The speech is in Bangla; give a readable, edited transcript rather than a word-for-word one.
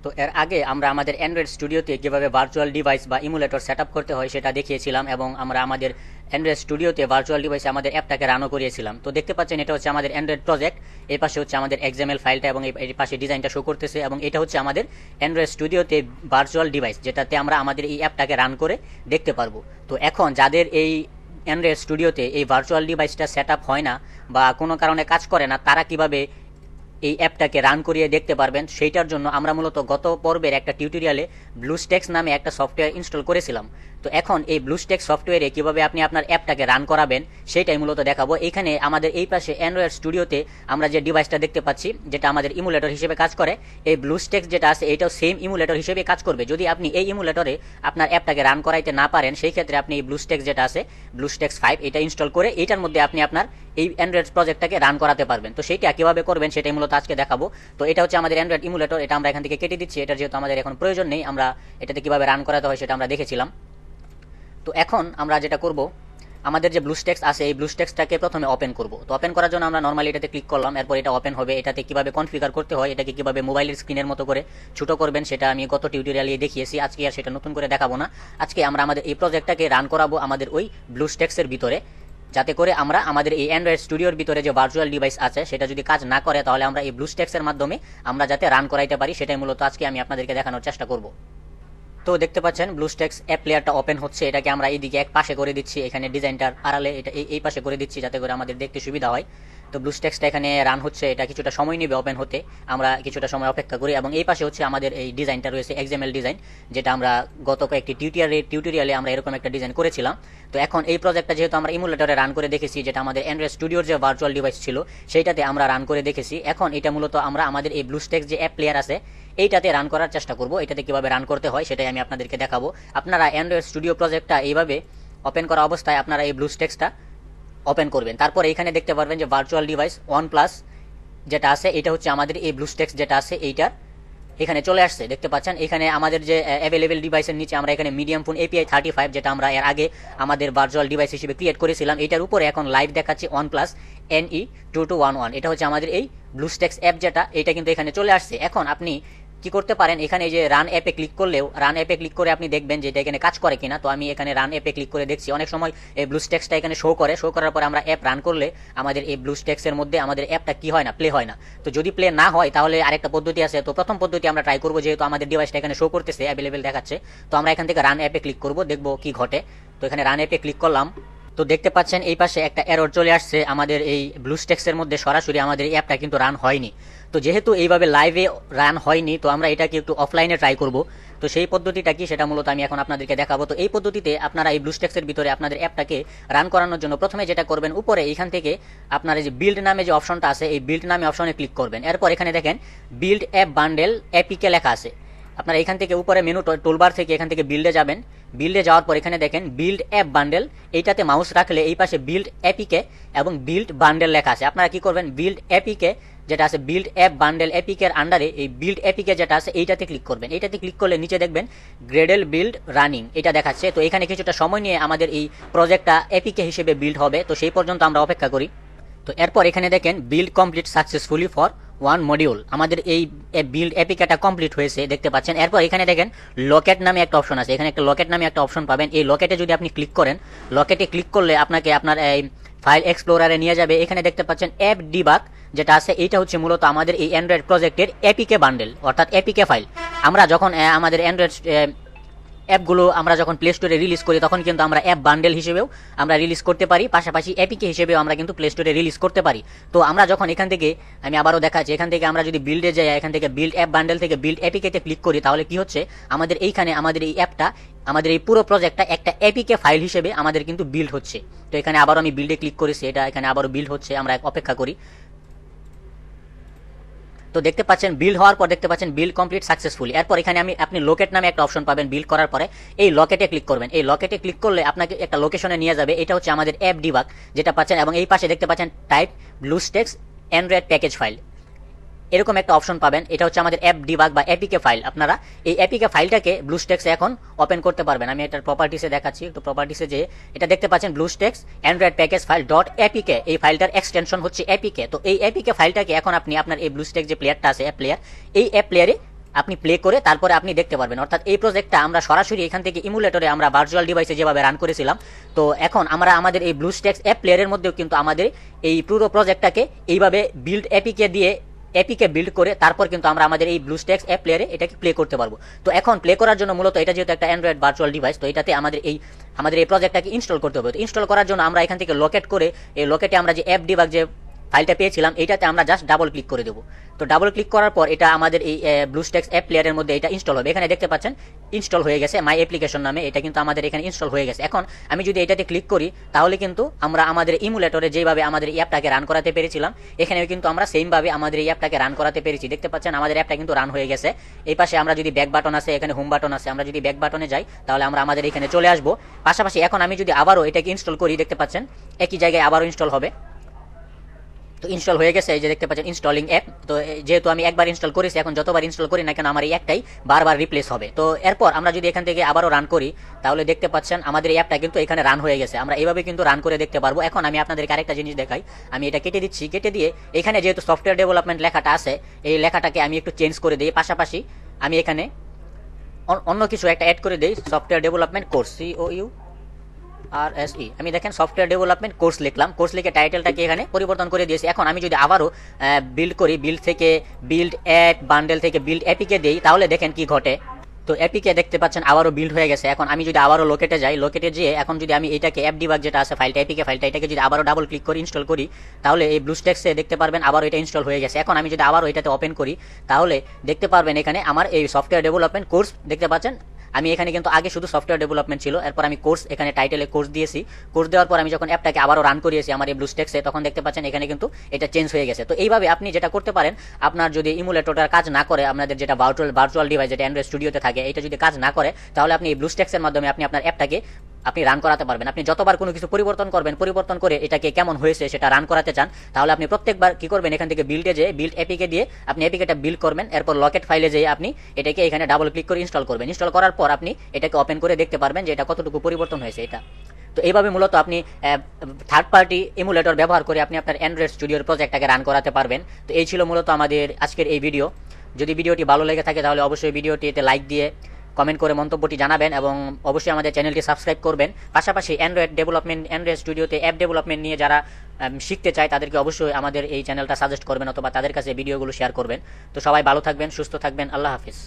তো এর আগে আমরা আমাদের অ্যান্ড্রয়েড স্টুডিওতে কীভাবে ভার্চুয়াল ডিভাইস বা ইমুলেটর সেট আপ করতে হয় সেটা দেখিয়েছিলাম, এবং আমরা আমাদের অ্যান্ড্রয়েড স্টুডিওতে ভার্চুয়াল ডিভাইসে আমাদের অ্যাপটাকে রানও করিয়েছিলাম। তো দেখতে পাচ্ছেন এটা হচ্ছে আমাদের অ্যান্ড্রয়েড প্রজেক্ট, এই পাশে হচ্ছে আমাদের এক্সএমএল ফাইলটা এবং এই পাশে ডিজাইনটা শো করতেছে, এবং এটা হচ্ছে আমাদের অ্যান্ড্রয়েড স্টুডিওতে ভার্চুয়াল ডিভাইস, যেটাতে আমরা আমাদের এই অ্যাপটাকে রান করে দেখতে পারবো। তো এখন যাদের এই অ্যান্ড্রয়েড স্টুডিওতে এই ভার্চুয়াল ডিভাইসটা সেট আপ হয় না বা কোনো কারণে কাজ করে না, তারা কিভাবে এই অ্যাপটাকে রান করিয়ে দেখতে পারবেন, সেইটার জন্য আমরা মূলত গত পর্বের একটা টিউটোরিয়ালে ব্লুস্ট্যাক্স নামে একটা সফটওয়্যার ইনস্টল করেছিলাম। তো এখন এই ব্লুস্ট্যাক্স সফটওয়্যারে কিভাবে আপনি আপনার অ্যাপটাকে রান করাবেন সেটাই মূলত দেখাবো। এখানে আমাদের এই পাশে অ্যান্ড্রয়েড স্টুডিওতে আমরা যে ডিভাইসটা দেখতে পাচ্ছি, যেটা আমাদের ইমুলেটর হিসেবে কাজ করে, এই ব্লুস্ট্যাক্স যেটা আছে এটাও সেম ইমুলেটর হিসেবে কাজ করবে। যদি আপনি এই ইমুলেটরে আপনার অ্যাপটাকে রান করাইতে না পারেন, সেই ক্ষেত্রে আপনি এই ব্লুস্ট্যাক্স যেটা আছে ব্লুস্ট্যাক্স 5 এটা ইনস্টল করে এইটার মধ্যে আপনি আপনার এই অ্যান্ড্রয়েড প্রজেক্টটাকে রান করাতে পারবেন। তো সেইটা কিভাবে করবেন সেটাই মূলত আজকে দেখাবো। তো এটা হচ্ছে আমাদের অ্যান্ড্রয়েড ইমুলেটর, এটা আমরা এখান থেকে কেটে দিচ্ছি, এটা যেহেতু আমাদের এখন প্রয়োজন নেই, আমরা এটাতে কিভাবে রান করাতে হয় সেটা আমরা দেখেছিলাম। তো এখন আমরা যেটা করব, আমাদের যে ব্লুস্ট্যাক্স আছে এই ব্লুস্ট্যাক্সটাকে প্রথমে ওপেন করব। তো ওপেন করার জন্য আমরা নর্মালি এটাতে ক্লিক করলাম, এরপর এটা ওপেন হবে। এটাতে কিভাবে কনফিগার করতে হয়, এটাকে কিভাবে মোবাইলের স্ক্রিনের মতো করে ছোট করবেন সেটা আমি গত টিউটোরিয়ালে দেখিয়েছি, আজকে আর সেটা নতুন করে দেখাবো না। আজকে আমরা আমাদের এই প্রজেক্টটাকে রান করাবো আমাদের ওই ব্লুস্ট্যাক্সের ভিতরে, যাতে করে আমরা আমাদের এই অ্যান্ড্রয়েড স্টুডিওর ভিতরে যে ভার্চুয়াল ডিভাইস আছে সেটা যদি কাজ না করে, তাহলে আমরা এই ব্লুস্ট্যাক্সের মাধ্যমে আমরা যাতে রান করাইতে পারি, সেটাই মূলত আজকে আমি আপনাদেরকে দেখানোর চেষ্টা করব। তো দেখতে পাচ্ছেন ব্লুস্ট্যাক্স অ্যাপ প্লেয়ারটা ওপেন হচ্ছে, এটাকে আমরা এইদিকে এক পাশে করে দিচ্ছি, এখানে ডিজাইনটার আড়ালে এটা এই পাশে করে দিচ্ছি যাতে করে আমাদের দেখতে সুবিধা হয়। তো ব্লুস্ট্যাক্সটা এখানে রান হচ্ছে, এটা কিছুটা সময় নেবে ওপেন হতে, আমরা কিছুটা সময় অপেক্ষা করি। এবং এই পাশে হচ্ছে আমাদের এই ডিজাইনটা রয়েছে এক্সএমএল ডিজাইন, যেটা আমরা গত কয়েকটি টিউটোরিয়ালে আমরা এরকম একটা ডিজাইন করেছিলাম। তো এখন এই প্রজেক্টটা যেহেতু আমরা ইমুলেটরে রান করে দেখেছি, যেটা আমাদের অ্যান্ড্রয়েড স্টুডিওর যে ভার্চুয়াল ডিভাইস ছিল সেইটাতে আমরা রান করে দেখেছি, এখন এটা মূলত আমরা আমাদের এই ব্লুস্ট্যাক্স যে অ্যাপ প্লেয়ার আছে এইটাতে রান করার চেষ্টা করব। এটাতে কিভাবে রান করতে হয় সেটাই আমি আপনাদেরকে দেখাবো। আপনারা অ্যান্ড্রয়েড স্টুডিও প্রজেক্টটা এইভাবে ওপেন করা অবস্থায় আপনারা এই ব্লুস্ট্যাক্সটা ওপেন করবেন। তারপর এখানে দেখতে পারবেন যে ভার্চুয়াল ডিভাইস OnePlus যেটা আছে, এটা হচ্ছে আমাদের এই ব্লুস্ট্যাক্স যেটা আছে এইটার এখানে চলে আসছে। দেখতে পাচ্ছেন এখানে আমাদের যে অ্যাভেলেবেল ডিভাইসের নিচে আমরা এখানে মিডিয়াম ফোন API 35 যেটা আমরা এর আগে আমাদের ভার্চুয়াল ডিভাইস হিসেবে ক্রিয়েট করেছিলাম, এটার উপরে এখন লাইভ দেখাচ্ছে OnePlus NE2211। এটা হচ্ছে আমাদের এই ব্লুস্ট্যাক্স অ্যাপ যেটা, এটা কিন্তু এখানে চলে আসছে। এখন আপনি কি করতে পারেন, এখানে এই যে রান অ্যাপে ক্লিক করলেও, রান অ্যাপে ক্লিক করে আপনি দেখবেন যে এটা এখানে কাজ করে কিনা। তো আমি এখানে রান অ্যাপে ক্লিক করে দেখছি, অনেক সময় এই ব্লুস্ট্যাক্সটা এখানে শো করার পর আমরা অ্যাপ রান করলে আমাদের এই ব্লুস্ট্যাক্সের মধ্যে আমাদের অ্যাপটা কি হয় না, প্লে হয় না। তো যদি প্লে না হয় তাহলে আরেকটা পদ্ধতি আছে। তো প্রথম পদ্ধতি আমরা ট্রাই করবো, যেহেতু আমাদের ডিভাইসটা এখানে শো করতেছে, অ্যাভেলেবেল দেখাচ্ছে, তো আমরা এখান থেকে রান অ্যাপে ক্লিক করবো, দেখবো কি ঘটে। তো এখানে রান অ্যাপে ক্লিক করলাম, তো দেখতে পাচ্ছেন এই পাশে একটা এরর চলে আসছে, আমাদের এই ব্লুস্ট্যাক্সের মধ্যে সরাসরি আমাদের এই অ্যাপটা কিন্তু রান হয়নি। তো যেহেতু এইভাবে লাইভে রান হয়নি, তো আমরা এটাকে একটু অফলাইনে ট্রাই করব। তো সেই পদ্ধতিটা কি সেটা মূলত আমি এখন আপনাদেরকে দেখাবো। তো এই পদ্ধতিতে আপনারা এই ব্লুস্ট্যাক্সের ভিতরে আপনাদের অ্যাপটাকে রান করানোর জন্য প্রথমে যেটা করবেন, উপরে এখান থেকে আপনার এই যে বিল্ড নামে যে অপশনটা আছে, এই বিল্ড নামে অপশনে ক্লিক করবেন। এরপর এখানে দেখেন বিল্ড অ্যাপ বান্ডেল এপিকে লেখা আছে। আপনারা এখান থেকে উপরে মেনু টুলবার থেকে এখান থেকে বিল্ডে যাবেন, বিল্ডে যাওয়ার পর এখানে দেখেন বিল্ড অ্যাপ বান্ডেল, এইটাতে মাউস রাখলে এই পাশে বিল্ড এপিকে এবং বিল্ড বান্ডেল লেখা আছে। আপনারা কি করবেন, বিল্ড এপিকে যেটা আছে বিল্ড অ্যাপ বান্ডেল এপিকের আন্ডারে এই বিল্ড এপিকে যেটা আছে এইটাতে ক্লিক করবেন। এইটাতে ক্লিক করলে নিচে দেখবেন গ্রেডেল বিল্ড রানিং এটা দেখাচ্ছে। তো এখানে কিছুটা সময় নিয়ে আমাদের এই প্রজেক্টটা এপিকে হিসেবে বিল্ড হবে, তো সেই পর্যন্ত আমরা অপেক্ষা করি। তো এরপর এখানে দেখেন build complete successfully for 1 module, আমাদের এই বিল্ড এপিকেটা কমপ্লিট হয়েছে দেখতে পাচ্ছেন। এরপর এখানে দেখেন লকেট নামে একটা অপশন আছে, এখানে একটা লকেট নামে একটা অপশন পাবেন। এই লকেটে যদি আপনি ক্লিক করেন, লকেটে ক্লিক করলে আপনাকে আপনার এই ফাইল এক্সপ্লোরারে নিয়ে যাবে। এখানে দেখতে পাচ্ছেন অ্যাপ ডিবাগ যেটা আছে, এইটা হচ্ছে মূলত আমাদের এই অ্যান্ড্রয়েড প্রজেক্টের এপিকে বান্ডেল অর্থাৎ এপিকে ফাইল। আমরা যখন আমাদের অ্যান্ড্রয়েড অ্যাপগুলো আমরা যখন প্লে স্টোরে রিলিজ করি, তখন কিন্তু আমরা অ্যাপ বান্ডেল হিসেবেও আমরা রিলিজ করতে পারি, পাশাপাশি এপিকে হিসেবেও আমরা কিন্তু প্লে স্টোরে রিলিজ করতে পারি। তো আমরা যখন এখান থেকে, আমি আবারও দেখাচ্ছি, এখান থেকে আমরা যদি বিল্ডে যাই, এখান থেকে বিল্ড অ্যাপ বান্ডেল থেকে বিল্ড এপিকেতে ক্লিক করি, তাহলে কি হচ্ছে, আমাদের এইখানে আমাদের এই অ্যাপটা, আমাদের এই পুরো প্রজেক্টটা একটা এপিকে ফাইল হিসেবে আমাদের কিন্তু বিল্ড হচ্ছে। তো এখানে আবারও আমি বিল্ডে ক্লিক করেছি, এটা এখানে আবারও বিল্ড হচ্ছে, আমরা অপেক্ষা করি। তো দেখতে পাচ্ছেন বিল্ড হওয়ার পর দেখতে পাচ্ছেন বিল্ড কমপ্লিট সাকসেসফুলি। এরপর এখানে আপনি লোকেট নামে একটা অপশন পাবেন বিল্ড করার পরে, এই লকেটে ক্লিক করবেন। এই লকেটে ক্লিক করলে আপনাকে একটা লোকেশনে নিয়ে যাবে, এটা হচ্ছে আমাদের অ্যাপ ডিবাগ যেটা পাচ্ছেন, এবং এই পাশে দেখতে পাচ্ছেন type BlueStacks Android package file, এরকম একটা অপশন পাবেন। এটা হচ্ছে আমাদের অ্যাপ ডিবাগ বা এপিকে ফাইল। আপনারা এই এপিকে ফাইলটাকে ব্লুস্ট্যাক্সে এখন ওপেন করতে পারবেন। আমি এটার প্রপার্টিসে দেখাচ্ছি, একটু প্রপার্টিসে যে এটা দেখতে পাচ্ছেন BlueStacks Android package file dot APK, এই ফাইলটার এক্সটেনশন হচ্ছে এপিকে। তো এই এপিকে ফাইলটাকে এখন আপনি আপনার এই ব্লুস্ট্যাক্স যে প্লেয়ারটা আছে অ্যাপ প্লেয়ার, এই অ্যাপ প্লেয়ারে আপনি প্লে করে তারপরে আপনি দেখতে পারবেন। অর্থাৎ এই প্রজেক্টটা আমরা সরাসরি এখান থেকে ইমুলেটরে আমরা ভার্চুয়াল ডিভাইসে যেভাবে রান করেছিলাম, তো এখন আমরা আমাদের এই ব্লুস্ট্যাক্স অ্যাপ প্লেয়ারের মধ্যেও কিন্তু আমাদের এই পুরো প্রজেক্টটাকে এইভাবে বিল্ড এপিকে দিয়ে এপিকে বিল্ড করে তারপর কিন্তু আমরা আমাদের এই ব্লুস্ট্যাক্স অ্যাপ প্লেয়ারে এটাকে প্লে করতে পারবো। তো এখন প্লে করার জন্য মূলত এটা যেহেতু একটা অ্যান্ড্রয়েড ভার্চুয়াল ডিভাইস, তো এটাতে আমাদের এই প্রজেক্টটাকে ইনস্টল করতে হবে। তো ইনস্টল করার জন্য আমরা এখান থেকে লোকেট করে এই লোকেটে আমরা যে অ্যাপ ডিবাগ যে ফাইলটা পেয়েছিলাম এইটাতে আমরা জাস্ট ডাবল ক্লিক করে দেবো। তো ডাবল ক্লিক করার পর এটা আমাদের এই ব্লুস্ট্যাক্স অ্যাপ প্লেয়ারের মধ্যে এটা ইনস্টল হবে। এখানে দেখতে পাচ্ছেন ইনস্টল হয়ে গেছে, মাই অ্যাপ্লিকেশন নামে এটা কিন্তু আমাদের এখানে ইনস্টল হয়ে গেছে। এখন আমি যদি এটাতে ক্লিক করি তাহলে কিন্তু আমরা আমাদের ইমুলেটরে যেভাবে আমাদের এই অ্যাপটাকে রান করাতে পেরেছিলাম এখানেও কিন্তু আমরা সেমভাবে আমাদের এই অ্যাপটাকে রান করাতে পেরেছি। দেখতে পাচ্ছেন আমাদের অ্যাপটা কিন্তু রান হয়ে গেছে। এই পাশে আমরা যদি ব্যাক বাটন আছে, এখানে হোম বাটন আছে, আমরা যদি ব্যাক বাটনে যাই তাহলে আমরা আমাদের এখানে চলে আসবো। পাশাপাশি এখন আমি যদি আবারও এটাকে ইনস্টল করি, দেখতে পাচ্ছেন একই জায়গায় আবারও ইনস্টল হবে। তো ইনস্টল হয়ে গেছে, এই যে দেখতে পাচ্ছেন ইনস্টলিং অ্যাপ। তো যেহেতু আমি একবার ইনস্টল করেছি, এখন যতবার ইনস্টল করি না কেন আমার এই একটাই বারবার রিপ্লেস হবে। তো এরপর আমরা যদি এখান থেকে আবারও রান করি তাহলে দেখতে পাচ্ছেন আমাদের এই অ্যাপটা কিন্তু এখানে রান হয়ে গেছে। আমরা এইভাবে কিন্তু রান করে দেখতে পারবো। এখন আমি আপনাদেরকে আরেকটা জিনিস দেখাই, আমি এটা কেটে দিচ্ছি। কেটে দিয়ে এখানে যেহেতু সফটওয়্যার ডেভেলপমেন্ট লেখাটা আছে, এই লেখাটাকে আমি একটু চেঞ্জ করে দিই। পাশাপাশি আমি এখানে অন্য কিছু একটা অ্যাড করে দিই, সফটওয়্যার ডেভেলপমেন্ট কোর্স, COURSE। আমি দেখেন সফটওয়্যার ডেভেলপমেন্ট কোর্স লিখলাম, কোর্স লিখে টাইটেলটাকে এখানে পরিবর্তন করে দিয়েছি। এখন আমি যদি আবারও বিল্ড করি, বিল্ড থেকে বিল্ড অ্যাপ, বান্ডেল থেকে বিল্ড অ্যাপিকে দিই তাহলে দেখেন কি ঘটে। তো অ্যাপিকে দেখতে পাচ্ছেন আবারও বিল্ড হয়ে গেছে। এখন আমি যদি আবারও লোকেটে যাই, লোকেটে যেয়ে এখন যদি আমি এটাকে অ্যাপ ডিবাগ যেটা আছে ফাইলটা, এপিকে ফাইলটা, এটাকে যদি আবারও ডাবল ক্লিক করে ইনস্টল করি তাহলে এই ব্লুস্ট্যাক্সে দেখতে পারবেন আবারও এটা ইনস্টল হয়ে গেছে। এখন আমি যদি আবারও এটাতে ওপেন করি তাহলে দেখতে পারবেন এখানে আমার এই সফটওয়্যার ডেভেলপমেন্ট কোর্স দেখতে পাচ্ছেন। আমি এখানে কিন্তু আগে শুধু সফটওয়্যার ডেভেলপমেন্ট ছিল, এরপর আমি কোর্স এখানে টাইটেলে কোর্স দিয়েছি। কোর্স দেওয়ার পর আমি যখন অ্যাপটাকে আবারও রান করিয়েছি আমার এই ব্লুস্ট্যাক্সে, তখন দেখতে পাচ্ছেন এখানে কিন্তু এটা চেঞ্জ হয়ে গেছে। তো এইভাবে আপনি যেটা করতে পারেন, আপনার যদি ইমুলেটরটার কাজ না করে, আপনাদের যেটা ভার্চুয়াল ডিভাইস যেটা অ্যান্ড্রয়েড স্টুডিওতে থাকে, এটা যদি কাজ না করে তাহলে আপনি এই ব্লুস্ট্যাক্সের মাধ্যমে আপনি আপনার অ্যাপটাকে আপনি রান করাতে পারবেন। আপনি যতবার কোনো কিছু পরিবর্তন করবেন, পরিবর্তন করে এটাকে কেমন হয়েছে সেটা রান করাতে চান, তাহলে আপনি প্রত্যেকবার কি করবেন, এখান থেকে বিল্ডে যেয়ে বিল্ড এপিকে দিয়ে আপনি এপিকেটা বিল্ড করবেন। এরপর লকেট ফাইলে যেয়ে আপনি এটাকে এখানে ডাবল ক্লিক করে ইনস্টল করবেন। ইনস্টল করার পর আপনি এটাকে ওপেন করে দেখতে পারবেন যে এটা কতটুকু পরিবর্তন হয়েছে এটা। তো এইভাবে মূলত আপনি থার্ড পার্টি ইমুলেটর ব্যবহার করে আপনি আপনার অ্যান্ড্রয়েড স্টুডিওর প্রজেক্টটাকে রান করাতে পারবেন। তো এই ছিল মূলত আমাদের আজকের এই ভিডিও। যদি ভিডিওটি ভালো লেগে থাকে তাহলে অবশ্যই ভিডিওটিতে লাইক দিয়ে কমেন্ট করে মন্তব্যটি জানাবেন এবং অবশ্যই আমাদের চ্যানেলটি সাবস্ক্রাইব করবেন। পাশাপাশি অ্যান্ড্রয়েড স্টুডিওতে অ্যাপ ডেভেলপমেন্ট নিয়ে যারা শিখতে চায় তাদেরকে অবশ্যই আমাদের এই চ্যানেলটা সাজেস্ট করবেন অথবা তাদের কাছে ভিডিওগুলো শেয়ার করবেন। তো সবাই ভালো থাকবেন, সুস্থ থাকবেন, আল্লাহ হাফিজ।